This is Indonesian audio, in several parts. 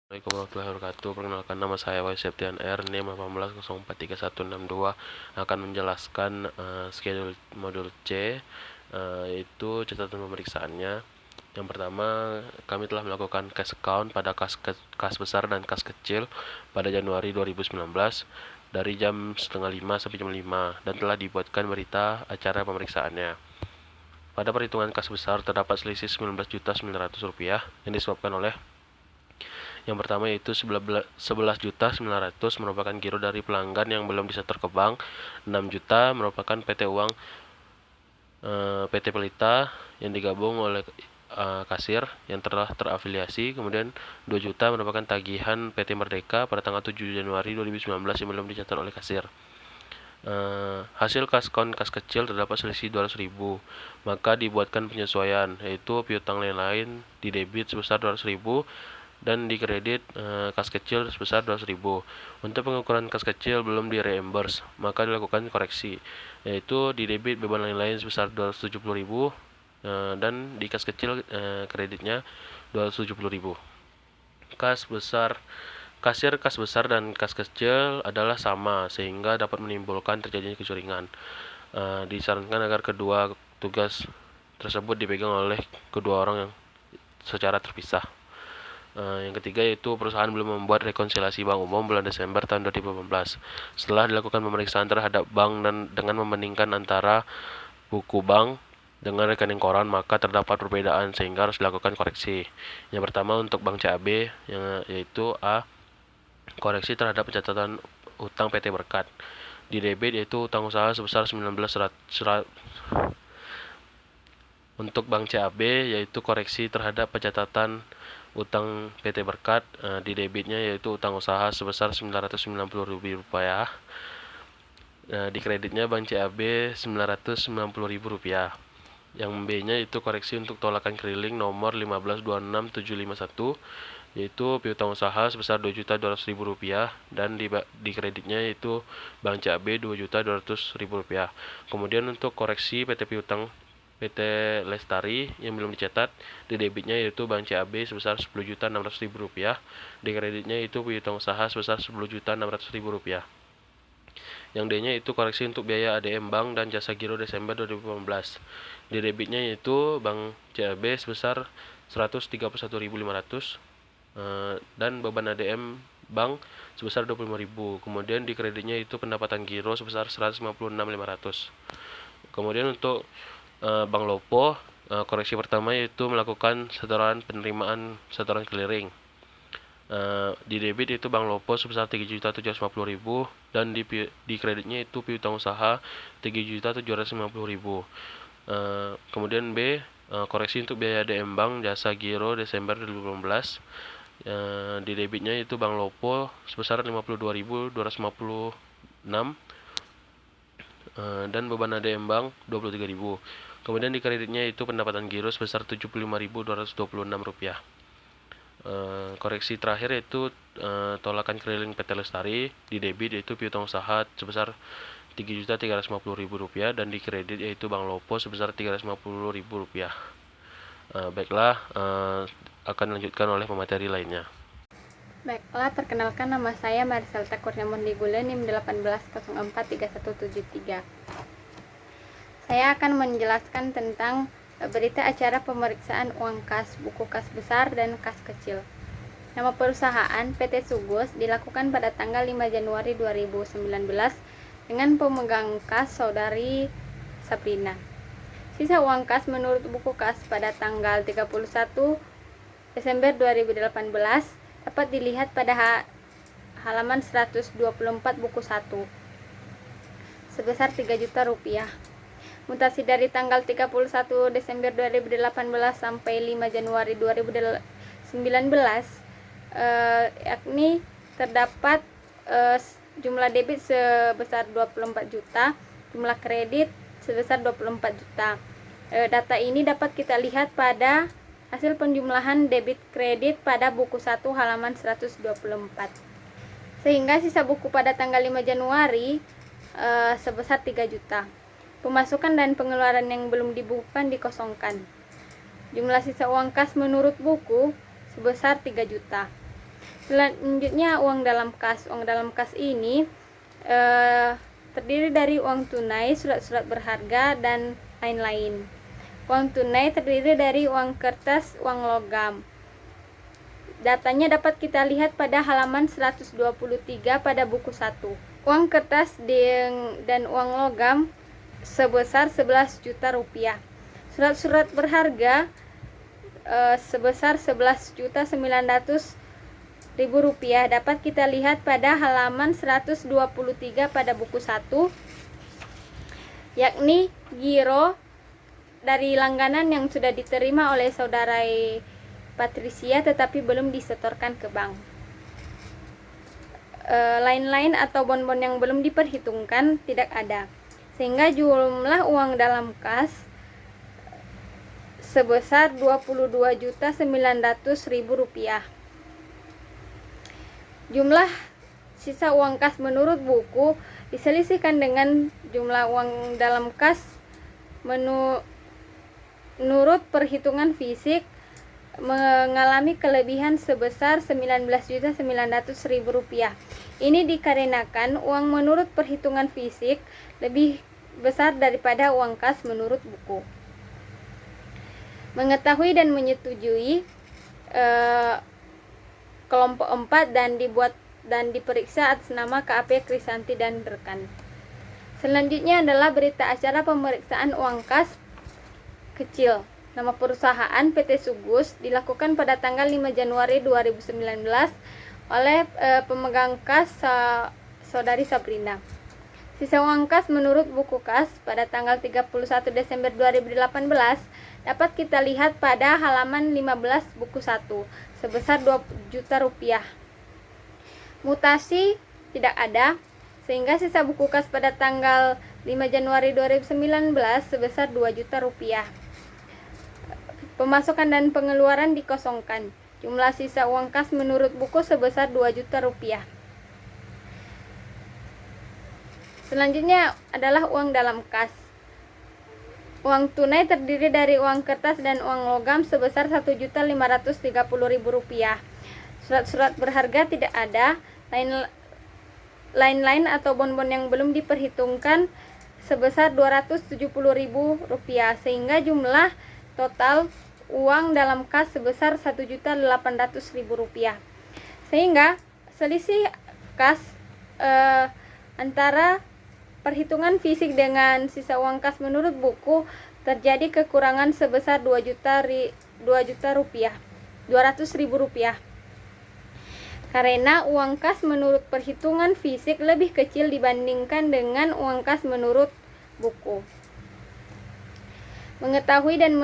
Assalamualaikum warahmatullahi wabarakatuh. Perkenalkan, nama saya Wahyu Septian R. NIM 18043162 akan menjelaskan schedule modul C, yaitu catatan pemeriksaannya. Yang pertama, kami telah melakukan cash account pada kas besar dan kas kecil pada Januari 2019 dari jam setengah 5 sampai jam 5 dan telah dibuatkan berita acara pemeriksaannya. Pada perhitungan kas besar terdapat selisih Rp19.900 yang disebabkan oleh yang pertama yaitu 11.900.000 merupakan giro dari pelanggan yang belum disetor ke bank. 6 juta merupakan PT Uang PT Pelita yang digabung oleh kasir yang telah terafiliasi. Kemudian 2 juta merupakan tagihan PT Merdeka pada tanggal 7 Januari 2019 yang belum dicatat oleh kasir. Hasil kas kecil terdapat selisih 200.000, maka dibuatkan penyesuaian, yaitu piutang lain-lain di debit sebesar 200.000 dan di kredit kas kecil sebesar 200.000. Untuk pengukuran kas kecil belum di reimburse, maka dilakukan koreksi, yaitu di debit beban lain-lain sebesar 270.000 dan di kas kecil kreditnya 270.000. Kasir kas besar dan kas kecil adalah sama sehingga dapat menimbulkan terjadinya kecurigaan. Disarankan agar kedua tugas tersebut dipegang oleh kedua orang yang secara terpisah. Yang ketiga yaitu perusahaan belum membuat rekonsiliasi bank umum bulan Desember tahun 2018. Setelah dilakukan pemeriksaan terhadap bank dan dengan membandingkan antara buku bank dengan rekening koran, maka terdapat perbedaan sehingga harus dilakukan koreksi. Yang pertama untuk Bank CAB yaitu A. Koreksi terhadap pencatatan utang PT Berkat. Di debit yaitu utang usaha sebesar 19.100. Untuk Bank CAB yaitu koreksi terhadap pencatatan utang PT Berkat. Di debitnya yaitu utang usaha sebesar Rp990.000. Di kreditnya Bank CAB Rp990.000. Yang B-nya itu koreksi untuk tolakan keliling nomor 1526751, yaitu piutang usaha sebesar Rp2.200.000 dan di kreditnya yaitu Bank CAB Rp2.200.000. Kemudian untuk koreksi PT piutang PT Lestari yang belum dicatat, di debitnya yaitu Bank CAB sebesar Rp10.600.000, di kreditnya itu piutang usaha sebesar Rp10.600.000. Yang D-nya itu koreksi untuk biaya ADM Bank dan jasa giro Desember 2018. Di debitnya yaitu Bank CAB sebesar Rp131.500 dan beban ADM Bank sebesar Rp25.000. Kemudian di kreditnya itu pendapatan giro sebesar Rp156.500. Kemudian untuk Bank Lopo, koreksi pertama yaitu melakukan setoran penerimaan setoran clearing. Di debit itu Bank Lopo sebesar Rp3.750.000 dan di kreditnya itu piutang usaha Rp3.750.000. Kemudian B, koreksi untuk biaya ADM Bank jasa giro Desember 2018. Di debitnya itu Bank Lopo sebesar Rp52.256 dan beban ADM Bank Rp23.000. Kemudian di kreditnya itu pendapatan giro sebesar Rp75.226. Koreksi terakhir yaitu tolakan keliling PT Lestari. Di debit yaitu piutang usaha sebesar Rp3.350.000 dan di kredit yaitu Bank Lopo sebesar Rp350.000. Baiklah, akan dilanjutkan oleh pemateri lainnya. Baiklah, perkenalkan, nama saya Mariselta Kurniamundi Gule, NIM 18043173. Saya akan menjelaskan tentang berita acara pemeriksaan uang kas, buku kas besar, dan kas kecil. Nama perusahaan PT Sugus dilakukan pada tanggal 5 Januari 2019 dengan pemegang kas Saudari Sabrina. Sisa uang kas menurut buku kas pada tanggal 31 Desember 2018 dapat dilihat pada halaman 124 buku 1 sebesar Rp3 juta. Mutasi dari tanggal 31 Desember 2018 sampai 5 Januari 2019 yakni terdapat jumlah debit sebesar 24 juta, jumlah kredit sebesar 24 juta. Data ini dapat kita lihat pada hasil penjumlahan debit kredit pada buku 1 halaman 124. Sehingga sisa buku pada tanggal 5 Januari sebesar 3 juta. Pemasukan dan pengeluaran yang belum dibukukan dikosongkan. Jumlah sisa uang kas menurut buku sebesar 3 juta. Selanjutnya uang dalam kas. Uang dalam kas ini terdiri dari uang tunai, surat-surat berharga, dan lain-lain. Uang tunai terdiri dari uang kertas, uang logam. Datanya dapat kita lihat pada halaman 123 pada buku 1. Uang kertas dan uang logam sebesar 11 juta rupiah. Surat-surat berharga sebesar 11.900.000 rupiah dapat kita lihat pada halaman 123 pada buku 1, yakni giro dari langganan yang sudah diterima oleh saudara Patricia tetapi belum disetorkan ke bank. Lain-lain atau bonbon yang belum diperhitungkan tidak ada, sehingga jumlah uang dalam kas sebesar 22.900.000 rupiah. Jumlah sisa uang kas menurut buku diselisihkan dengan jumlah uang dalam kas menurut perhitungan fisik mengalami kelebihan sebesar 19.900.000 rupiah. Ini dikarenakan uang menurut perhitungan fisik lebih besar daripada uang kas menurut buku. Mengetahui dan menyetujui kelompok 4 dan diperiksa atas nama KAP Krisanti dan rekan. Selanjutnya adalah berita acara pemeriksaan uang kas kecil. Nama perusahaan PT Sugus dilakukan pada tanggal 5 Januari 2019 oleh pemegang kas Saudari Sabrina. Sisa uang kas menurut buku kas pada tanggal 31 Desember 2018 dapat kita lihat pada halaman 15 buku 1 sebesar 2 juta rupiah. Mutasi tidak ada, sehingga sisa buku kas pada tanggal 5 Januari 2019 sebesar 2 juta rupiah. Pemasukan dan pengeluaran dikosongkan. Jumlah sisa uang kas menurut buku sebesar 2 juta rupiah. Selanjutnya adalah uang dalam kas. Uang tunai terdiri dari uang kertas dan uang logam sebesar 1.530.000 rupiah. Surat-surat berharga tidak ada. Lain-lain atau bonbon yang belum diperhitungkan sebesar 270.000 rupiah, sehingga jumlah total uang dalam kas sebesar 1.800.000 rupiah. Sehingga selisih kas antara perhitungan fisik dengan sisa uang kas menurut buku terjadi kekurangan sebesar 200.000 rupiah. Karena uang kas menurut perhitungan fisik lebih kecil dibandingkan dengan uang kas menurut buku. Mengetahui dan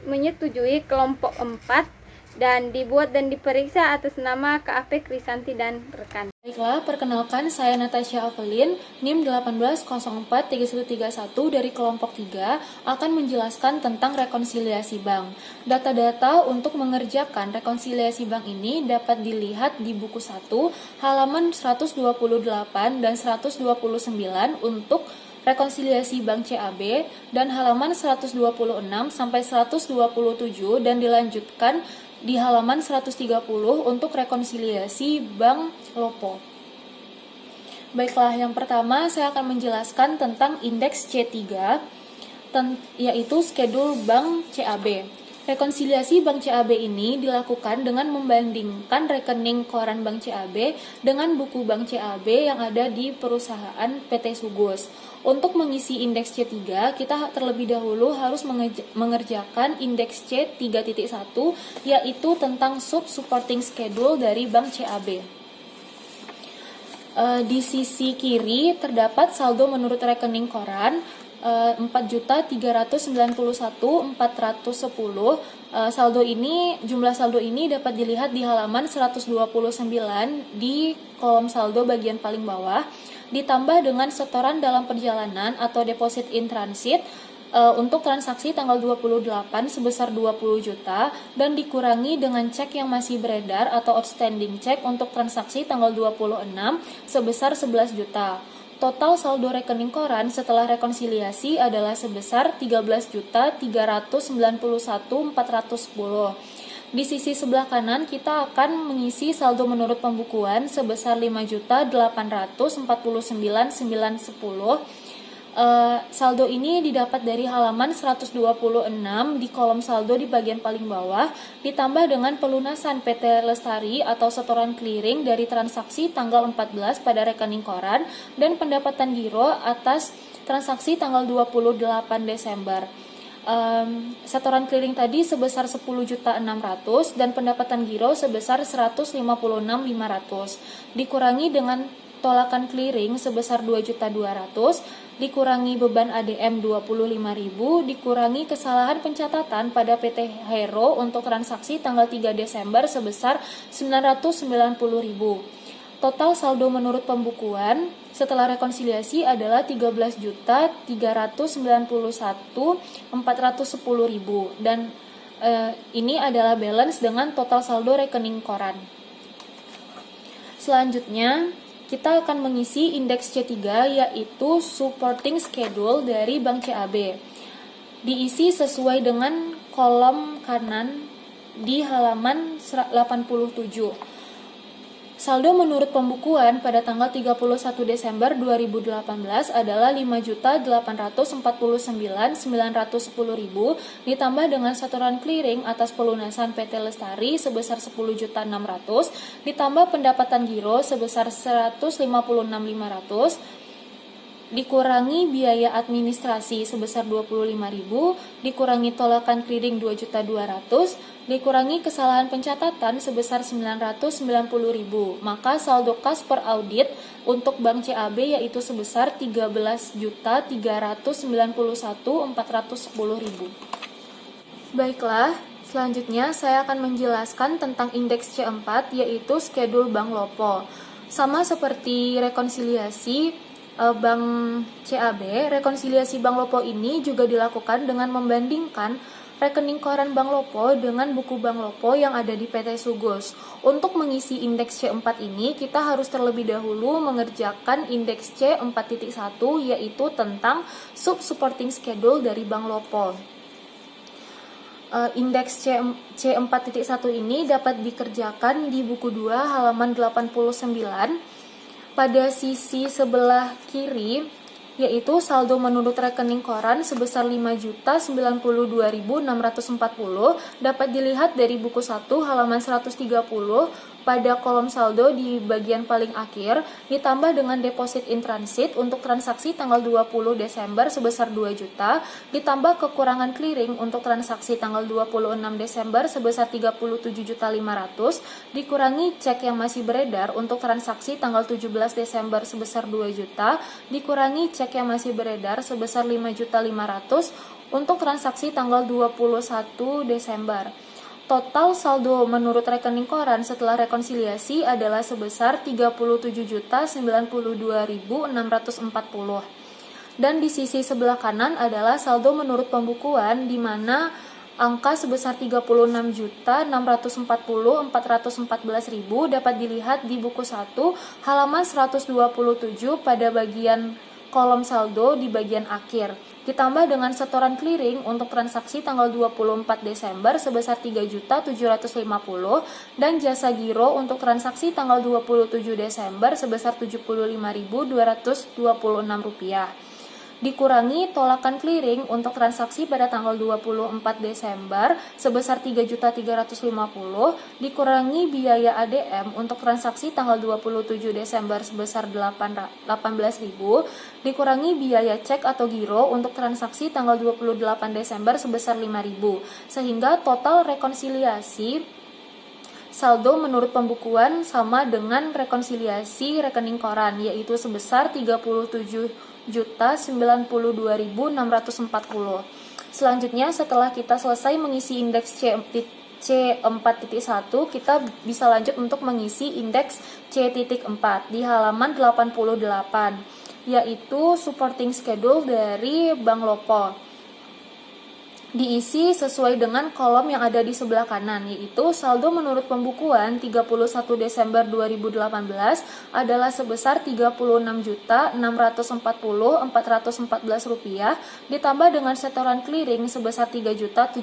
menyetujui kelompok 4 dan dibuat dan diperiksa atas nama KAP Krisanti dan rekan. Baiklah, perkenalkan saya Natasha Avelin, NIM 18043131 dari kelompok 3 akan menjelaskan tentang rekonsiliasi bank. Data-data untuk mengerjakan rekonsiliasi bank ini dapat dilihat di buku 1 halaman 128 dan 129 untuk rekonsiliasi bank CAB dan halaman 126 sampai 127 dan dilanjutkan di halaman 130 untuk rekonsiliasi bank Lopo. Baiklah, yang pertama saya akan menjelaskan tentang indeks C3 yaitu skedul bank CAB. Rekonsiliasi bank CAB ini dilakukan dengan membandingkan rekening koran bank CAB dengan buku bank CAB yang ada di perusahaan PT Sugus. Untuk mengisi indeks C3, kita terlebih dahulu harus mengerjakan indeks C3.1 yaitu tentang supporting schedule dari bank CAB. Di sisi kiri terdapat saldo menurut rekening koran 4.391.410. Jumlah saldo ini dapat dilihat di halaman 129 di kolom saldo bagian paling bawah, ditambah dengan setoran dalam perjalanan atau deposit in transit untuk transaksi tanggal 28 sebesar 20 juta dan dikurangi dengan cek yang masih beredar atau outstanding cek untuk transaksi tanggal 26 sebesar 11 juta. Total saldo rekening koran setelah rekonsiliasi adalah sebesar 13.391.410. Di sisi sebelah kanan kita akan mengisi saldo menurut pembukuan sebesar 5.849.910. Saldo ini didapat dari halaman 126 di kolom saldo di bagian paling bawah, ditambah dengan pelunasan PT Lestari atau setoran clearing dari transaksi tanggal 14 pada rekening koran dan pendapatan giro atas transaksi tanggal 28 Desember. Setoran clearing tadi sebesar 10.600.000 dan pendapatan giro sebesar 156.500, dikurangi dengan tolakan clearing sebesar 2.200.000, dikurangi beban ADM 25.000, dikurangi kesalahan pencatatan pada PT Hero untuk transaksi tanggal 3 Desember sebesar 990.000. Total saldo menurut pembukuan setelah rekonsiliasi adalah 13.391.410.000 dan ini adalah balance dengan total saldo rekening koran. Selanjutnya kita akan mengisi indeks C3 yaitu supporting schedule dari Bank CAB. Diisi sesuai dengan kolom kanan di halaman 87. Saldo menurut pembukuan pada tanggal 31 Desember 2018 adalah 5.849.910.000 ditambah dengan setoran clearing atas pelunasan PT Lestari sebesar 10.600.000 ditambah pendapatan giro sebesar 156.500 dikurangi biaya administrasi sebesar 25.000, dikurangi tolakan clearing 2.200.000, dikurangi kesalahan pencatatan sebesar 990.000. Maka saldo kas per audit untuk Bank CAB yaitu sebesar 13.391.410.000. Baiklah, selanjutnya saya akan menjelaskan tentang indeks C4 yaitu schedule Bank Lopo. Sama seperti rekonsiliasi Bank CAB, rekonsiliasi Bank Lopo ini juga dilakukan dengan membandingkan rekening koran Bank Lopo dengan buku Bank Lopo yang ada di PT Sugos. Untuk mengisi indeks C4 ini, kita harus terlebih dahulu mengerjakan indeks C4.1 yaitu tentang sub-supporting schedule dari Bank Lopo. Indeks C4.1 ini dapat dikerjakan di buku 2 halaman 89. Pada sisi sebelah kiri, yaitu saldo menurut rekening koran sebesar 5.092.640 dapat dilihat dari buku 1 halaman 130 pada kolom saldo di bagian paling akhir, ditambah dengan deposit in transit untuk transaksi tanggal 20 Desember sebesar 2 juta, ditambah kekurangan clearing untuk transaksi tanggal 26 Desember sebesar 37.500.000, dikurangi cek yang masih beredar untuk transaksi tanggal 17 Desember sebesar 2 juta, dikurangi cek yang masih beredar sebesar 5.500.000 untuk transaksi tanggal 21 Desember. Total saldo menurut rekening koran setelah rekonsiliasi adalah sebesar 37.092.640. Dan di sisi sebelah kanan adalah saldo menurut pembukuan di mana angka sebesar 36.640.414.000 dapat dilihat di buku 1 halaman 127 pada bagian kolom saldo di bagian akhir, ditambah dengan setoran clearing untuk transaksi tanggal 24 Desember sebesar 3.750 dan jasa giro untuk transaksi tanggal 27 Desember sebesar 75.226 rupiah. Dikurangi tolakan clearing untuk transaksi pada tanggal 24 Desember sebesar 3.350, dikurangi biaya ADM untuk transaksi tanggal 27 Desember sebesar 18.000, dikurangi biaya cek atau giro untuk transaksi tanggal 28 Desember sebesar 5.000, sehingga total rekonsiliasi saldo menurut pembukuan sama dengan rekonsiliasi rekening koran yaitu sebesar 37.092.640. Selanjutnya setelah kita selesai mengisi indeks C4.1, kita bisa lanjut untuk mengisi indeks C.4 di halaman 88 yaitu supporting schedule dari Bank Lopo. diisi sesuai dengan kolom yang ada di sebelah kanan, yaitu saldo menurut pembukuan 31 Desember 2018 adalah sebesar Rp30.640.414 ditambah dengan setoran clearing sebesar Rp3.750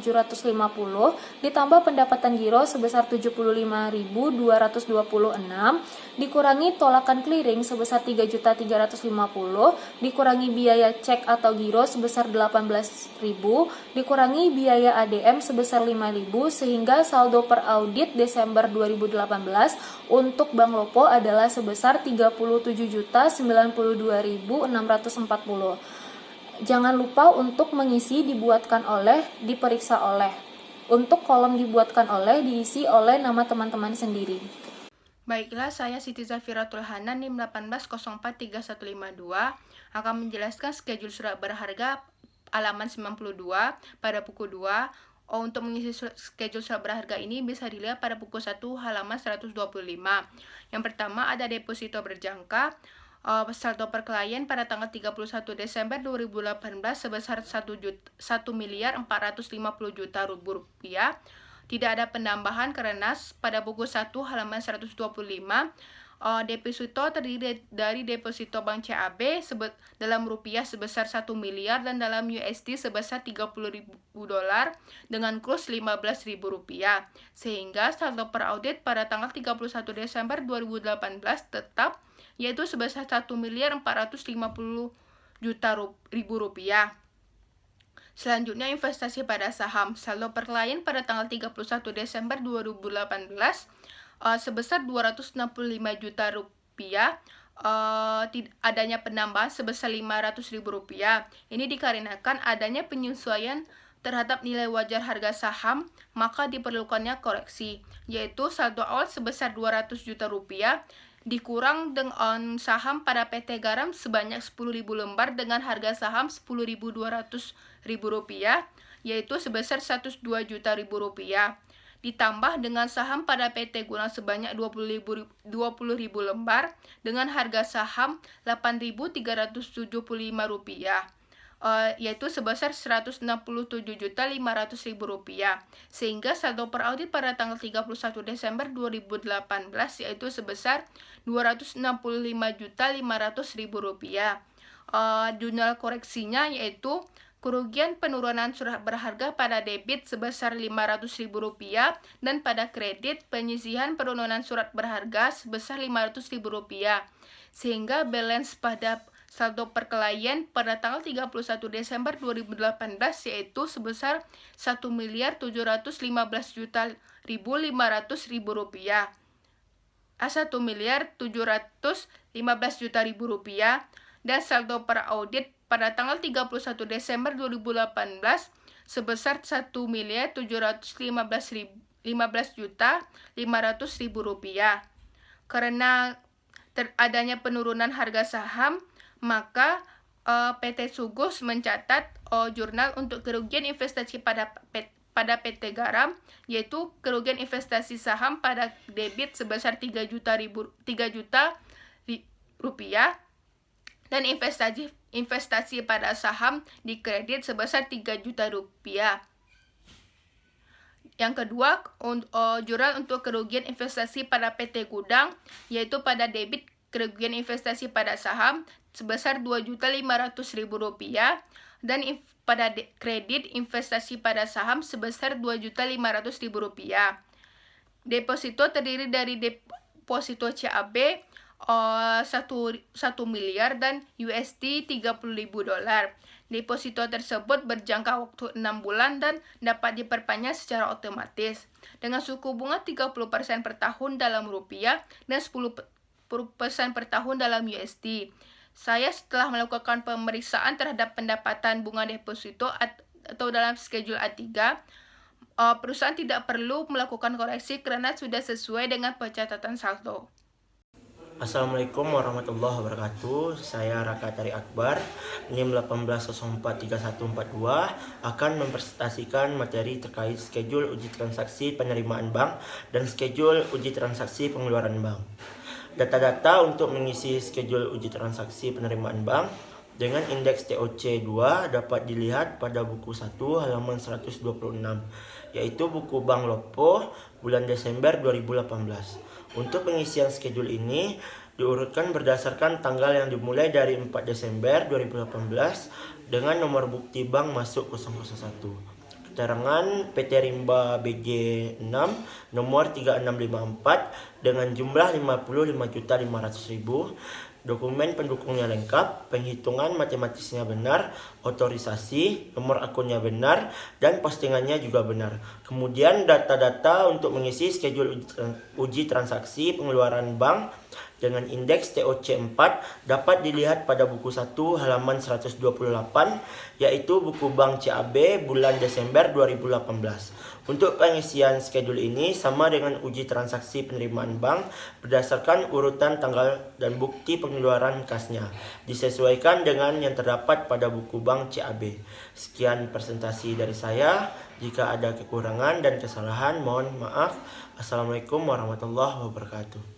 ditambah pendapatan giro sebesar Rp75.226 dikurangi tolakan clearing sebesar Rp3.350 dikurangi biaya cek atau giro sebesar Rp18.000 dikurangi biaya ADM sebesar Rp5.000 sehingga saldo per audit Desember 2018 untuk Bank Lopo adalah sebesar Rp37.092.640. Jangan lupa untuk mengisi dibuatkan oleh, diperiksa oleh. Untuk kolom dibuatkan oleh diisi oleh nama teman-teman sendiri. Baiklah, saya Siti Zafiratul Hanan NIM 18043152 akan menjelaskan schedule surat berharga halaman 92 pada buku 2. Untuk mengisi schedule surat berharga ini bisa dilihat pada buku 1 halaman 125. Yang pertama ada deposito berjangka. Saldo per klien pada tanggal 31 Desember 2018 sebesar Rp1.450.000. Tidak ada penambahan karena pada buku 1 halaman 125 deposito terdiri dari deposito Bank CAB dalam rupiah sebesar 1 miliar dan dalam USD sebesar $30.000 dengan kurs Rp15.000, sehingga saldo per audit pada tanggal 31 Desember 2018 tetap yaitu sebesar Rp1.450.000. Selanjutnya investasi pada saham. Saldo per klien pada tanggal 31 Desember 2018 sebesar Rp265 juta. Adanya penambahan sebesar Rp500.000. Ini dikarenakan adanya penyesuaian terhadap nilai wajar harga saham, maka diperlukannya koreksi, yaitu saldo awal sebesar Rp200 juta dikurang dengan saham pada PT Garam sebanyak 10.000 lembar dengan harga saham Rp10.200.000, yaitu sebesar Rp102 juta, ditambah dengan saham pada PT Gurang sebanyak 20.000 lembar dengan harga saham Rp8.375, yaitu sebesar Rp167.500.000, sehingga saldo per audit pada tanggal 31 Desember 2018 yaitu sebesar Rp265.500.000. Jurnal koreksinya yaitu kerugian penurunan surat berharga pada debit sebesar Rp500.000 dan pada kredit penyisihan penurunan surat berharga sebesar Rp500.000, sehingga balance pada saldo per klien pada tanggal 31 Desember 2018 yaitu sebesar Rp1.715.500.000. Rp1.715.000 dan saldo per audit pada tanggal 31 Desember 2018 sebesar Rp1.715.500.000. Karena adanya penurunan harga saham, maka PT Sugus mencatat jurnal untuk kerugian investasi pada PT Garam, yaitu kerugian investasi saham pada debit sebesar Rp3 juta dan investasi pada saham di kredit sebesar Rp3 juta. Yang kedua, jurnal untuk kerugian investasi pada PT Gudang, yaitu pada debit kerugian investasi pada saham sebesar Rp2.500.000 dan pada kredit investasi pada saham sebesar Rp2.500.000. Deposito terdiri dari deposito CAB 1 miliar dan USD $30.000. Deposito tersebut berjangka waktu 6 bulan dan dapat diperpanjang secara otomatis dengan suku bunga 30% per tahun dalam rupiah dan 10% per tahun dalam USD. Saya setelah melakukan pemeriksaan terhadap pendapatan bunga deposito atau dalam schedule A3, perusahaan tidak perlu melakukan koreksi karena sudah sesuai dengan pencatatan saldo. Assalamualaikum warahmatullahi wabarakatuh. Saya Raka Tari Akbar, NIM 18043142 akan mempresentasikan materi terkait schedule uji transaksi penerimaan bank dan schedule uji transaksi pengeluaran bank. Data-data untuk mengisi schedule uji transaksi penerimaan bank dengan indeks TOC 2 dapat dilihat pada buku 1 halaman 126, yaitu buku Bank Lopo bulan Desember 2018. Untuk pengisian schedule ini diurutkan berdasarkan tanggal yang dimulai dari 4 Desember 2018 dengan nomor bukti bank masuk 001. Keterangan PT Rimba BG 6 nomor 3654 dengan jumlah 55.500.000, dokumen pendukungnya lengkap, penghitungan matematisnya benar, otorisasi, nomor akunnya benar, dan postingannya juga benar. Kemudian data-data untuk mengisi schedule uji transaksi pengeluaran bank dengan indeks TOC 4 dapat dilihat pada buku 1 halaman 128, yaitu buku Bank CAB bulan Desember 2018. Untuk pengisian schedule ini sama dengan uji transaksi penerimaan bank berdasarkan urutan tanggal dan bukti pengeluaran kasnya, disesuaikan dengan yang terdapat pada buku Bank CAB. Sekian presentasi dari saya. Jika ada kekurangan dan kesalahan, mohon maaf. Assalamualaikum warahmatullahi wabarakatuh.